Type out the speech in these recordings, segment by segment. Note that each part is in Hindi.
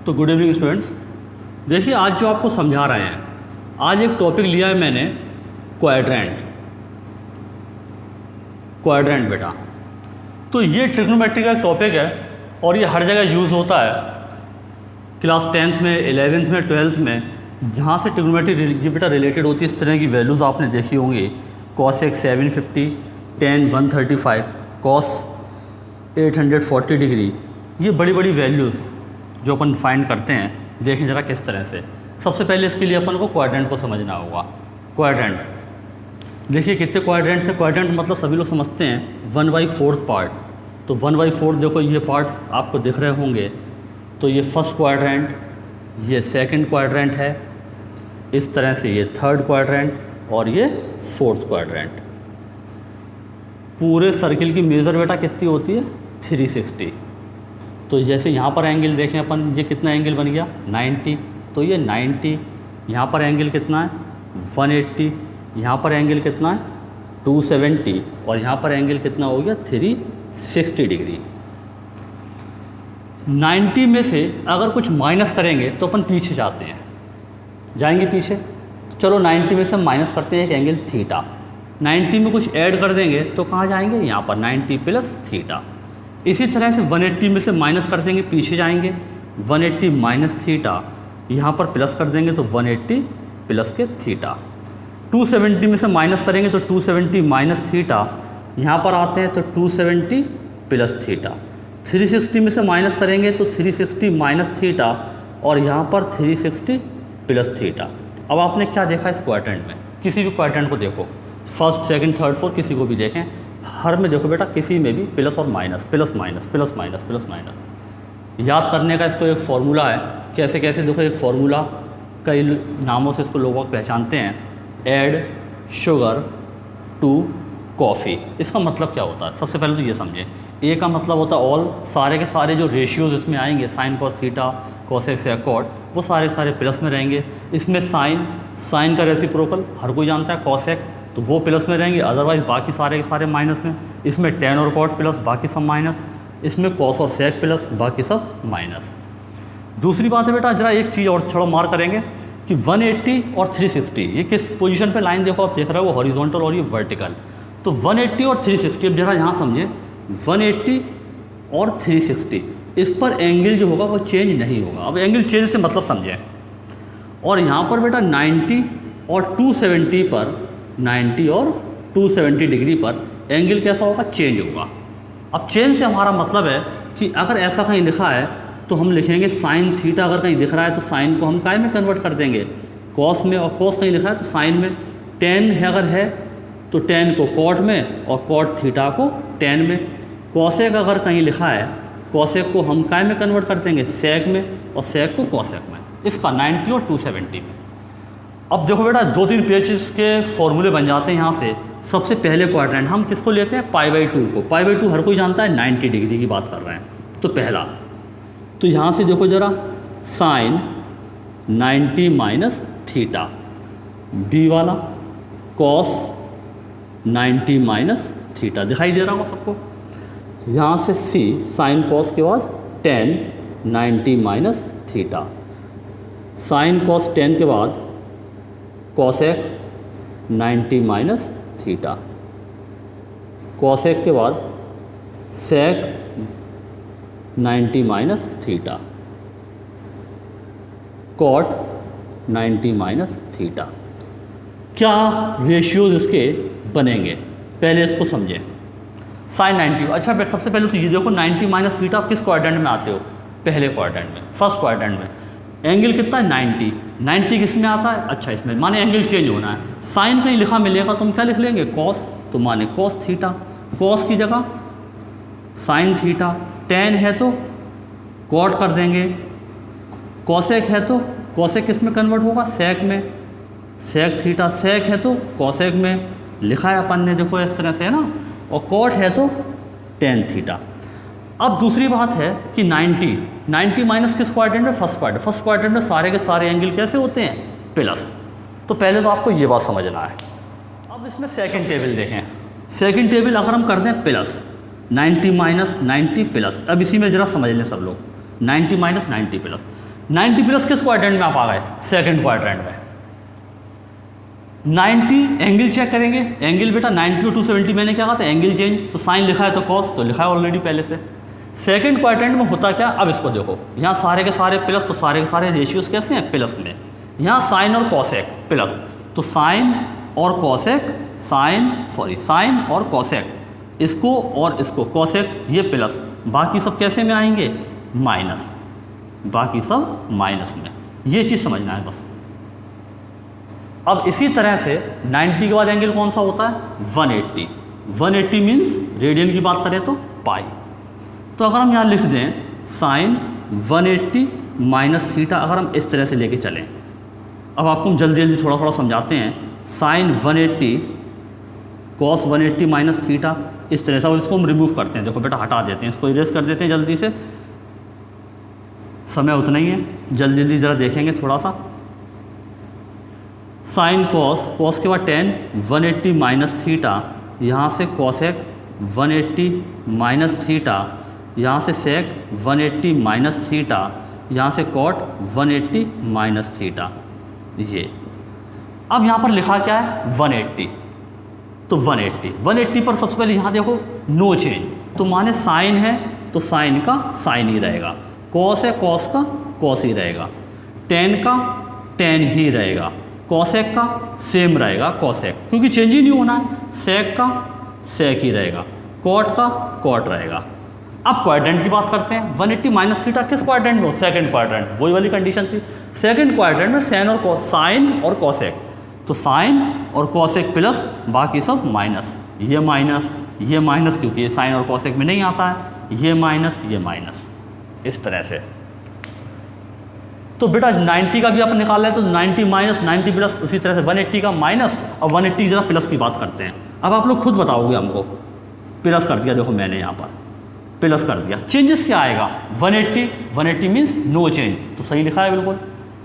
तो गुड इवनिंग स्टूडेंट्स। देखिए आज जो आपको समझा रहे हैं, आज एक टॉपिक लिया है मैंने क्वाड्रेंट बेटा। तो ये ट्रिग्नोमेट्री का टॉपिक है और ये हर जगह यूज़ होता है, क्लास 10th में, 11th में, 12th में, जहाँ से ट्रिग्नोमेट्री ये बेटा रिलेटेड होती है। इस तरह की वैल्यूज़ आपने देखी होंगी, cos x 750, tan 135, cos 840 degree. ये बड़ी बड़ी वैल्यूज़ जो अपन फाइंड करते हैं, देखें ज़रा किस तरह से। सबसे पहले इसके लिए अपन को क्वाड्रेंट को समझना होगा। क्वाड्रेंट देखिए कितने क्वाड्रेंट्स हैं। क्वाड्रेंट मतलब सभी लोग समझते हैं 1/4 पार्ट। तो 1/4 देखो ये पार्ट्स आपको दिख रहे होंगे। तो ये फर्स्ट क्वाड्रेंट, ये सेकंड क्वाड्रेंट है, इस तरह से ये थर्ड क्वाड्रेंट और ये फोर्थ क्वाड्रेंट। पूरे सर्किल की मेज़र बेटा कितनी होती है 360। तो जैसे यहाँ पर एंगल देखें अपन, ये कितना एंगल बन गया 90। तो ये 90, यहाँ पर एंगल कितना है 180, यहाँ पर एंगल कितना है 270 और यहाँ पर एंगल कितना हो गया 360 डिग्री। 90 में से अगर कुछ माइनस करेंगे तो अपन पीछे जाते हैं, जाएंगे पीछे। तो चलो 90 में से हम माइनस करते हैं एक एंगल थीटा। 90 में कुछ ऐड कर देंगे तो कहाँ जाएंगे, यहाँ पर 90 प्लस थीटा। इसी तरह से 180 में से माइनस कर देंगे, पीछे जाएंगे 180 माइनस थीटा, यहाँ पर प्लस कर देंगे तो 180 प्लस के थीटा। 270 में से माइनस करेंगे तो 270 माइनस थीटा, यहाँ पर आते हैं तो 270 प्लस थीटा। 360 में से माइनस करेंगे तो 360 माइनस थीटा और यहाँ पर 360 प्लस थीटा। अब आपने क्या देखा इस क्वाड्रेंट में, किसी भी क्वाड्रेंट को देखो, फर्स्ट सेकंड थर्ड फोर्थ किसी को भी देखें, हर में देखो बेटा किसी में भी प्लस और minus, plus minus, plus minus, plus minus. याद करने का इसको एक फॉर्मूला है। कैसे कैसे देखो, एक फार्मूला कई नामों से इसको लोग पहचानते हैं। ऐड शुगर टू कॉफ़ी, इसका मतलब क्या होता है सबसे पहले तो ये समझें। ए का मतलब होता है ऑल, सारे के सारे जो रेशियोज़ इसमें आएंगे, sine cos theta, cos x या कॉट, वो सारे सारे प्लस में रहेंगे। इसमें साइन का रेसिप्रोकल हर कोई जानता है कॉस एक्स, तो वो प्लस में रहेंगे, अदरवाइज़ बाकी सारे के सारे माइनस में। इसमें टेन और कॉट प्लस, बाकी सब माइनस। इसमें कॉस और सेक प्लस, बाकी सब माइनस। दूसरी बात है बेटा, जरा एक चीज़ और थोड़ा मार्क करेंगे कि 180 और 360 ये किस पोजीशन पे लाइन देखो आप देख रहे हो, वो हॉरिजॉन्टल और ये वर्टिकल। तो 180 और 360, अब जरा यहाँ समझें, 180 और 360 इस पर एंगल जो होगा वो चेंज नहीं होगा। अब एंगल चेंज से मतलब समझें। और यहाँ पर बेटा 90 और 270 पर, 90 और 270 डिग्री पर एंगल कैसा होगा, चेंज होगा। अब चेंज से हमारा मतलब है कि अगर ऐसा कहीं लिखा है तो हम लिखेंगे साइन थीटा। अगर कहीं दिख रहा है तो साइन को हम काय में कन्वर्ट कर देंगे, कॉस में, और कॉस कहीं लिखा है तो साइन में। टेन है अगर है तो टेन को कॉट में और कॉट थीटा को टेन में। कॉसेक अगर कहीं लिखा है, कॉसेक को हम काय में कन्वर्ट कर देंगे, सेक में, और सेक को कॉसेक में। इसका 90 और 270 में। अब देखो बेटा 2-3 पेजेस के फॉर्मूले बन जाते हैं यहाँ से। सबसे पहले क्वाड्रेंट हम किसको लेते हैं, π/2 को। π/2 हर कोई जानता है 90 डिग्री की बात कर रहे हैं। तो पहला, तो यहाँ से देखो जरा, साइन 90 माइनस थीटा, बी वाला कॉस 90 माइनस थीटा, दिखाई दे रहा होगा सबको। यहाँ से सी, साइन कॉस के बाद ten 90 minus theta, sine cos 10 के बाद कॉसेक 90 माइनस थीटा, कॉसेक के बाद sec 90 minus theta, cot 90 minus theta. क्या रेशियोज इसके बनेंगे, पहले इसको समझें। साइन 90, अच्छा बेटा सबसे पहले तो ये देखो 90 माइनस थीटा, आप किस क्वाड्रेंट में आते हो, पहले क्वाड्रेंट में, फर्स्ट क्वाड्रेंट में। एंगल कितना है 90, 90 किस में आता है, अच्छा इसमें, माने एंगल चेंज होना है। साइन कहीं लिखा मिलेगा तो हम क्या लिख लेंगे, कॉस, तो माने कॉस थीटा, कॉस की जगह साइन थीटा। टेन है तो कॉट कर देंगे, कॉसेक है तो कॉसेक किस में कन्वर्ट होगा, सेक में, सेक थीटा। सेक है तो कॉसेक में, लिखा है अपन ने देखो इस तरह से, है ना। और कॉट है तो टेन थीटा। अब दूसरी बात है कि 90 माइनस किस क्वाड्रेंट में, फर्स्ट क्वाड्रेंट। फर्स्ट क्वाड्रेंट में सारे के सारे एंगल कैसे होते हैं, प्लस। तो पहले तो आपको ये बात समझना है। अब इसमें सेकंड टेबल देखें। सेकंड टेबल अगर हम कर दें प्लस, 90 माइनस 90 प्लस, अब इसी में ज़रा समझ लें सब लोग, 90 माइनस 90 प्लस। 90 प्लस किस क्वाड्रेंट में आप आ गए? सेकंड क्वाड्रेंट में। 90 एंगल चेक करेंगे, एंगल बेटा 90 और 270 मैंने क्या कहा था? एंगल चेंज, तो साइन लिखा है तो कॉस तो लिखा है ऑलरेडी पहले से। सेकंड क्वाड्रेंट में होता क्या? अब इसको देखो, यहाँ सारे के सारे प्लस, तो सारे के सारे रेशियोज कैसे हैं? प्लस में। यहाँ साइन और कॉसेक प्लस, तो साइन और कॉसेक, साइन और कॉसेक, इसको और इसको कॉसेक, ये प्लस, बाकी सब कैसे में आएंगे? माइनस, बाकी सब माइनस में। ये चीज़ समझना है बस। अब इसी तरह से 90 के बाद एंगल कौन सा होता है? 180। 180 मीन्स रेडियन की बात करें तो पाई। तो अगर हम यहाँ लिख दें साइन 180 माइनस थीटा, अगर हम इस तरह से लेके चलें, अब आपको हम जल्दी जल्दी थोड़ा थोड़ा समझाते हैं। साइन 180 कॉस 180 माइनस थीटा, इस तरह से, और इसको हम रिमूव करते हैं। देखो बेटा हटा देते हैं, इसको इरेज कर देते हैं जल्दी से, समय उतना ही है, जल्दी जल्दी ज़रा देखेंगे थोड़ा सा। साइन कॉस, कॉस के बाद टेन 180 माइनस थीटा, यहाँ से कॉसेक 180 माइनस थीटा, यहाँ से सेक 180 माइनस थीटा, यहाँ से कॉट 180 माइनस थीटा। ये अब यहाँ पर लिखा क्या है? 180, तो 180 पर सबसे पहले यहाँ देखो नो चेंज, तो माने साइन है तो साइन का साइन ही रहेगा, कॉस है कॉस का कॉस ही रहेगा, टेन का टेन ही रहेगा, कॉसेक का सेम रहेगा कॉसेक, क्योंकि चेंज ही नहीं होना है, सेक का सेक ही रहेगा, कॉट का कॉट रहेगा। अब क्वाड्रेंट की बात करते हैं। 180 माइनस थीटा किस क्वाड्रेंट में हो? सेकंड क्वाड्रेंट, वही वाली कंडीशन थी। सेकंड क्वाड्रेंट में साइन और कॉसेक, तो साइन और कॉसेक प्लस, बाकी सब माइनस, ये माइनस क्योंकि ये साइन और कॉसेक में नहीं आता है, ये माइनस, इस तरह से। तो बेटा 90 का भी अपन निकाल रहे हैं, तो 90 माइनस 90 प्लस, उसी तरह से 180 का माइनस और 180 जरा प्लस की बात करते हैं। अब आप लोग खुद बताओगे हमको, प्लस कर दिया, देखो मैंने यहाँ पर प्लस कर दिया, चेंजेस क्या आएगा? 180 मीन्स नो चेंज, तो सही लिखा है बिल्कुल।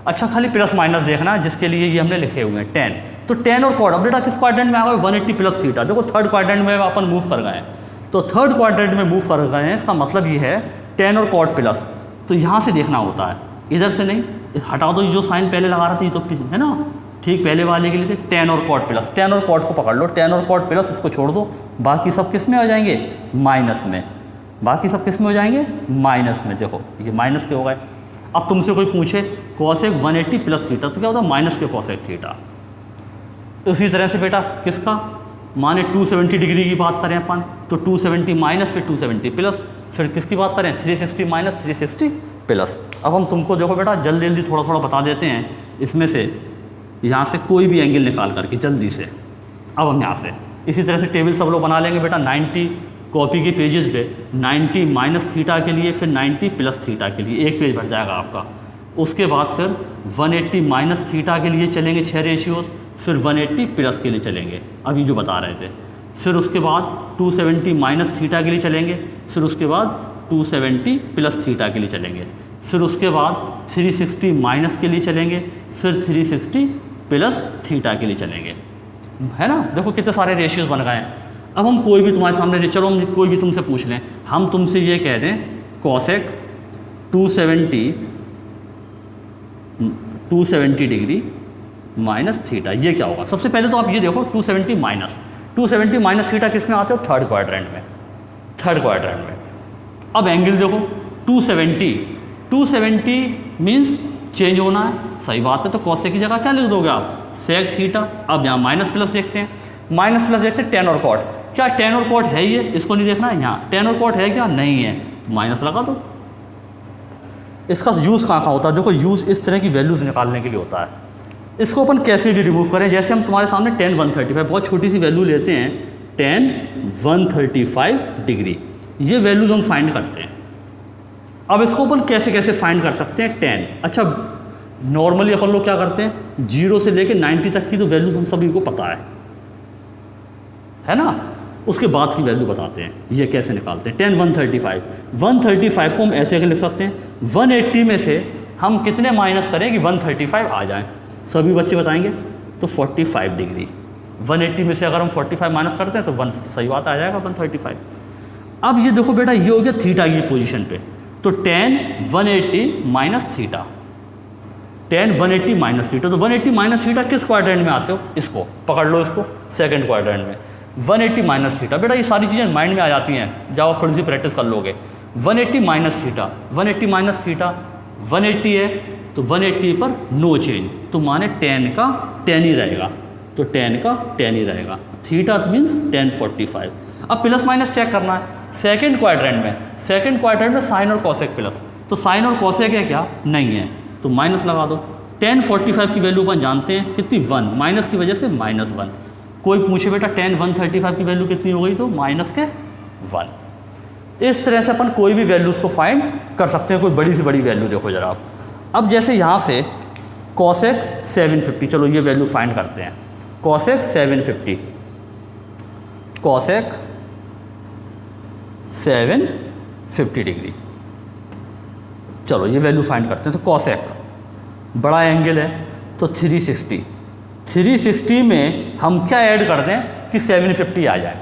अच्छा खाली प्लस माइनस देखना है, जिसके लिए ये हमने लिखे हुए हैं 10, तो 10 और कॉट, अब बेटा किस क्वाड्रेंट में आ गए? 180 प्लस थीटा, देखो थर्ड क्वाड्रेंट में अपन मूव कर गए हैं, तो थर्ड क्वाड्रेंट में मूव कर गए हैं, इसका मतलब ये है 10 और कॉट प्लस, तो यहाँ से देखना होता है, इधर से नहीं, हटा दो, जो साइन पहले लगा रहा था ये तो है ना, ठीक पहले वाले के लिए 10 और कॉट प्लस, 10 और कॉट को पकड़ लो, 10 और कॉट प्लस, इसको छोड़ दो, बाकी सब किस में आ जाएंगे? माइनस में, बाकी सब किस में हो जाएंगे? माइनस में। देखो ये माइनस के हो गए। अब तुमसे कोई पूछे कॉसेक 180 प्लस थीटा, तो क्या होता है? माइनस के कॉसेक थीटा। इसी तरह से बेटा किसका, माने 270 डिग्री की बात करें अपन, तो 270 माइनस, फिर 270 प्लस, फिर किसकी बात करें? 360 माइनस 360 प्लस। अब हम तुमको देखो बेटा जल्दी जल्दी थोड़ा थोड़ा बता देते हैं, इसमें से यहाँ से कोई भी एंगल निकाल करके जल्दी से। अब हम यहाँ से इसी तरह से टेबल सब लोग बना लेंगे बेटा। 90 कॉपी के पेजेस पे 90 माइनस थीटा के लिए, फिर 90 प्लस थीटा के लिए, एक पेज भर जाएगा आपका। उसके बाद फिर 180 माइनस थीटा के लिए चलेंगे 6 रेशियोज़, फिर 180 प्लस के लिए चलेंगे अभी जो बता रहे थे, फिर उसके बाद 270 माइनस थीटा के लिए चलेंगे, फिर उसके बाद 270 प्लस थीटा के लिए चलेंगे, फिर उसके बाद 360 माइनस के लिए चलेंगे, फिर 360 प्लस थीटा के लिए चलेंगे, है ना। देखो कितने सारे रेशियोज़ बन गए हैं। अब हम कोई भी तुम्हारे सामने, चलो हम कोई भी तुमसे पूछ लें, हम तुमसे ये कह दें कॉसेक 270 डिग्री माइनस थीटा, ये क्या होगा? सबसे पहले तो आप ये देखो 270 माइनस थीटा किस में आते हो? थर्ड क्वाड्रेंट में। अब एंगल देखो 270 मीन्स चेंज होना है, सही बात है, तो कॉसेक की जगह क्या लिख दोगे आप? Sec theta. अब यहाँ माइनस प्लस देखते हैं, 10 और कॉट, क्या 10 और कॉट है ये? इसको नहीं देखना है, यहाँ 10 और कॉट है क्या? नहीं है, माइनस लगा दो। इसका यूज़ कहाँ होता है? देखो यूज़ इस तरह की वैल्यूज़ निकालने के लिए होता है। इसको अपन कैसे भी रिमूव करें, जैसे हम तुम्हारे सामने 10 135 बहुत छोटी सी वैल्यू लेते हैं, 10 135 डिग्री, ये वैल्यूज़ हम फाइंड करते हैं। अब इसको अपन कैसे कैसे फाइंड कर सकते हैं? 10, अच्छा नॉर्मली अपन लोग क्या करते हैं, 0 से लेकर 90 तक की तो वैल्यूज़ हम सभी को पता है ना, उसके बाद की वैल्यू बताते हैं, ये कैसे निकालते हैं। 10 135 को हम ऐसे लिख सकते हैं, 180 में से हम कितने माइनस करें कि 135 आ जाए? सभी बच्चे बताएंगे तो 45 डिग्री। 180 में से अगर हम 45 माइनस करते हैं तो सही बात आ जाएगा 135। अब ये देखो बेटा, ये हो गया थीटा की पोजीशन पे, तो 10 180 minus theta, tan 180 minus theta, तो 180 माइनस थीटा किस क्वाड्रेंट में आते हो, इसको पकड़ लो, इसको सेकंड क्वाड्रेंट में 180 माइनस थीटा। बेटा ये सारी चीज़ें माइंड में आ जाती हैं, जाओ थोड़ी सी प्रैक्टिस कर लोगे। 180 माइनस थीटा, 180 माइनस थीटा 180 है, तो 180 पर नो चेंज, तो माने tan का tan ही रहेगा, तो tan का tan ही रहेगा। Theta means tan 45। अब प्लस माइनस चेक करना है सेकंड क्वाड्रेंट में, सेकंड क्वाड्रेंट में साइन और कॉसेक प्लस, तो साइन और कॉसेक है क्या, नहीं है, तो माइनस लगा दो। tan 45 की वैल्यू अपन जानते हैं कितनी, 1, माइनस की वजह से -1। कोई पूछे बेटा tan 135 की वैल्यू कितनी हो गई, तो -1। इस तरह से अपन कोई भी वैल्यूज़ को फाइंड कर सकते हैं, कोई बड़ी से बड़ी वैल्यू। देखो जरा आप, अब जैसे यहाँ से कॉसेक 750, चलो ये वैल्यू फाइंड करते हैं। कॉसेक 750, कॉसेक 750 डिग्री, चलो ये वैल्यू फाइंड करते हैं। तो कॉसेक बड़ा एंगल है, तो 360, 360 में हम क्या ऐड कर दें कि 750 आ जाए,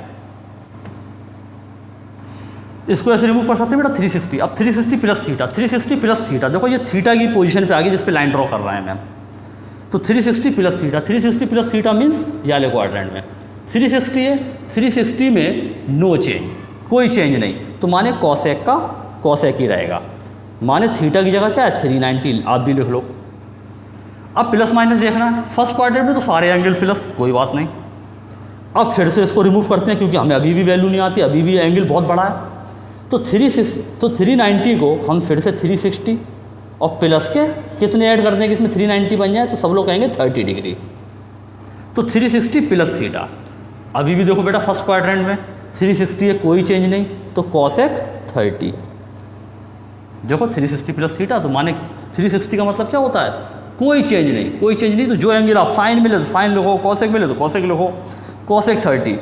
इसको ऐसे रिमूव कर सकते हैं बेटा 360। अब 360 प्लस थीटा, 360 प्लस थीटा, देखो ये थीटा की पोजीशन पे आ गई जिस पे लाइन ड्रॉ कर रहा है मैम, तो 360 plus theta, 360 plus theta means ये वाले क्वाड्रेंट में 360 है, 360 में नो चेंज, कोई चेंज नहीं, तो माने कॉसेक का कॉसेक ही रहेगा, माने थीटा की जगह क्या है 390, आप भी लिख लो। अब प्लस माइनस देखना है, फर्स्ट क्वाड्रेंट में तो सारे एंगल प्लस, कोई बात नहीं। अब फिर से इसको रिमूव करते हैं क्योंकि हमें अभी भी वैल्यू नहीं आती, अभी भी एंगल बहुत बड़ा है, तो 390 को हम फिर से 360 और प्लस के कितने ऐड कर दें कि इसमें 390 बन जाए, तो सब लोग कहेंगे 30 डिग्री, तो 360 प्लस थीटा। अभी भी देखो बेटा फर्स्ट क्वाड्रेंट में 360 है, कोई चेंज नहीं, तो कॉसेक 30, देखो 360 प्लस थीटा, तो माने 360 का मतलब क्या होता है, कोई चेंज नहीं, कोई चेंज नहीं, तो जो एंगल आप साइन मिले तो साइन लिखो, कॉसेक मिले तो कॉसेक लिखो, कॉसेक 30,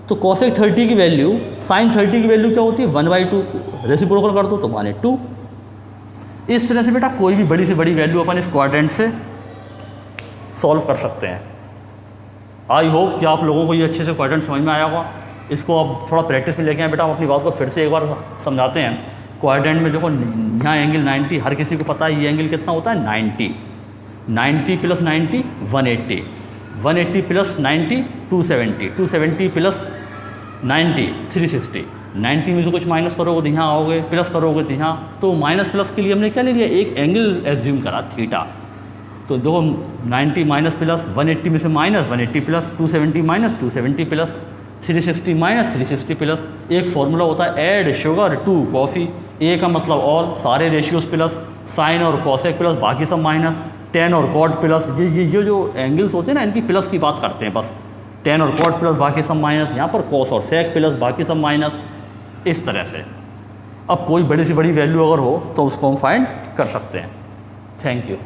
तो कॉसेक 30 की वैल्यू साइन 30 की वैल्यू क्या होती है 1/2, रेसिप्रोकल कर दो तो माने 2। इस तरह से बेटा कोई भी बड़ी से बड़ी वैल्यू अपन इस क्वाड्रेंट से सॉल्व कर सकते हैं। आई होप कि आप लोगों को ये अच्छे से क्वाड्रेंट समझ में आया होगा। इसको आप थोड़ा प्रैक्टिस में लेके आए बेटा, हम अपनी बात को फिर से एक बार समझाते हैं। क्वाड्रेंट में देखो यहाँ एंगल 90, हर किसी को पता है ये एंगल कितना होता है 90, 90 प्लस 90 180, 180 प्लस 90 270, 270 प्लस 90 360, 90 में से कुछ माइनस करोगे तो यहाँ आओगे, प्लस करोगे तो यहाँ, तो माइनस प्लस के लिए हमने क्या ले लिया, एक एंगल एज्यूम करा थीटा। तो देखो 90 माइनस प्लस, 180 में से minus 180 plus, 270 minus 270 plus, 360 minus 360 plus. एक फॉर्मूला होता है ऐड शुगर टू कॉफ़ी, ए का मतलब और सारे रेशियोज प्लस, साइन और कॉसेक प्लस, बाकी सब माइनस, टेन और कॉट प्लस, ये जो एंगल्स होते हैं ना इनकी प्लस की बात करते हैं बस, टेन और कॉट प्लस बाकी सब माइनस, यहाँ पर कॉस और सेक प्लस बाकी सब माइनस, इस तरह से। अब कोई बड़ी से बड़ी वैल्यू अगर हो तो उसको हम फाइंड कर सकते हैं। Thank you.